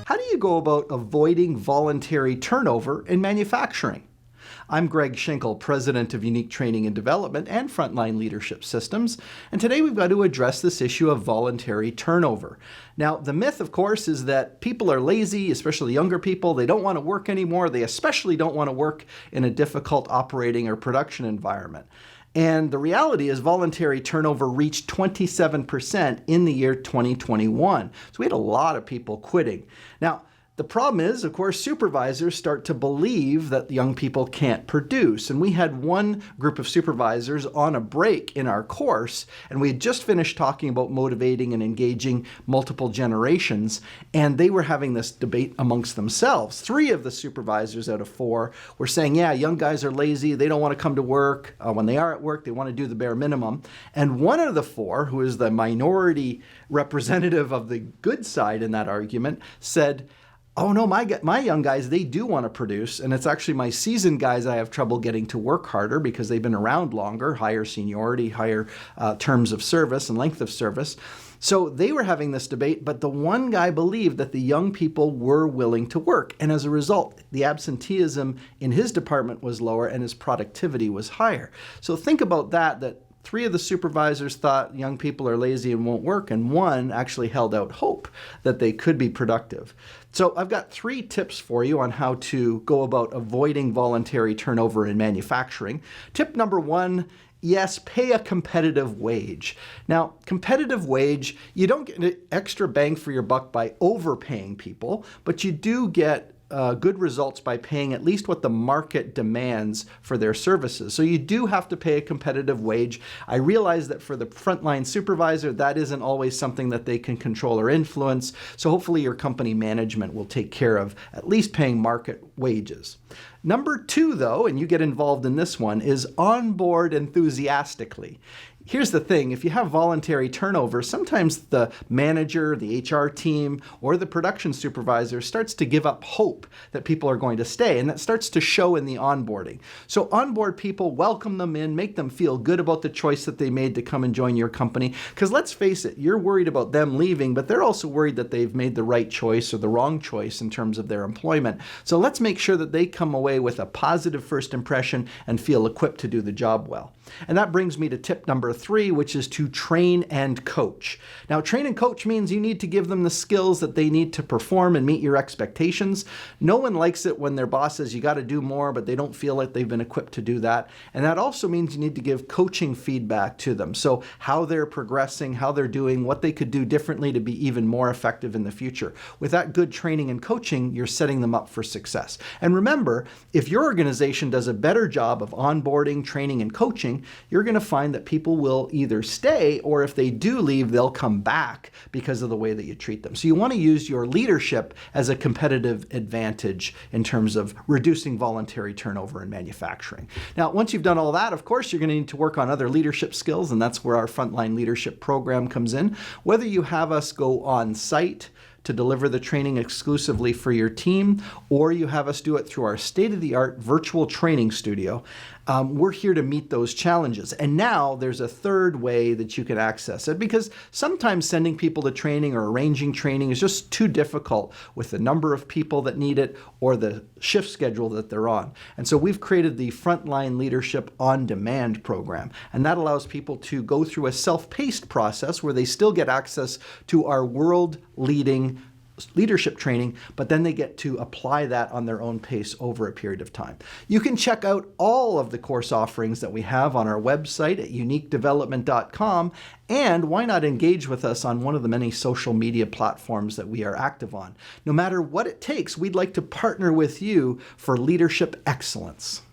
How do you go about avoiding voluntary turnover in manufacturing? I'm Greg Schinkel, President of Unique Training and Development and Frontline Leadership Systems, and today we've got to address this issue of voluntary turnover. Now, the myth, of course, is that people are lazy, especially younger people. They don't want to work anymore. They especially don't want to work in a difficult operating or production environment. And the reality is voluntary turnover reached 27% in the year 2021. So we had a lot of people quitting. Now, the problem is, of course, supervisors start to believe that young people can't produce. And we had one group of supervisors on a break in our course, and we had just finished talking about motivating and engaging multiple generations, and they were having this debate amongst themselves. 3 of the supervisors out of 4 were saying, yeah, young guys are lazy, they don't want to come to work. When they are at work, they want to do the bare minimum. And one of the 4, who is the minority representative of the good side in that argument, said, oh no, my young guys, they do want to produce, and it's actually my seasoned guys I have trouble getting to work harder because they've been around longer, higher seniority, higher terms of service and length of service. So they were having this debate, but the one guy believed that the young people were willing to work, and as a result, the absenteeism in his department was lower and his productivity was higher. So think about that 3 of the supervisors thought young people are lazy and won't work, and 1 actually held out hope that they could be productive. So I've got 3 tips for you on how to go about avoiding voluntary turnover in manufacturing. Tip number 1, yes, pay a competitive wage. Now, competitive wage, you don't get extra bang for your buck by overpaying people, but you do get good results by paying at least what the market demands for their services. So you do have to pay a competitive wage. I realize that for the frontline supervisor, that isn't always something that they can control or influence. So hopefully your company management will take care of at least paying market wages. Number 2, though, and you get involved in this one, is onboard enthusiastically. Here's the thing, if you have voluntary turnover, sometimes the manager, the HR team, or the production supervisor starts to give up hope that people are going to stay, and that starts to show in the onboarding. So onboard people, welcome them in, make them feel good about the choice that they made to come and join your company. Because let's face it, you're worried about them leaving, but they're also worried that they've made the right choice or the wrong choice in terms of their employment. So let's make sure that they come away with a positive first impression and feel equipped to do the job well. And that brings me to tip number 3, which is to train and coach. Now, train and coach means you need to give them the skills that they need to perform and meet your expectations. No one likes it when their boss says you got to do more, but they don't feel like they've been equipped to do that. And that also means you need to give coaching feedback to them. So how they're progressing, how they're doing, what they could do differently to be even more effective in the future. With that good training and coaching, you're setting them up for success. And remember, if your organization does a better job of onboarding, training, and coaching, you're going to find that people will either stay, or if they do leave, they'll come back because of the way that you treat them. So you want to use your leadership as a competitive advantage in terms of reducing voluntary turnover in manufacturing. Now, once you've done all that, of course, you're going to need to work on other leadership skills, and that's where our Frontline Leadership Program comes in. Whether you have us go on site to deliver the training exclusively for your team, or you have us do it through our state-of-the-art virtual training studio, we're here to meet those challenges. And now there's a third way that you can access it, because sometimes sending people to training or arranging training is just too difficult with the number of people that need it or the shift schedule that they're on. And so we've created the Frontline Leadership On Demand program, and that allows people to go through a self-paced process where they still get access to our world-leading leadership training, but then they get to apply that on their own pace over a period of time. You can check out all of the course offerings that we have on our website at uniquedevelopment.com, and why not engage with us on one of the many social media platforms that we are active on. No matter what it takes, we'd like to partner with you for leadership excellence.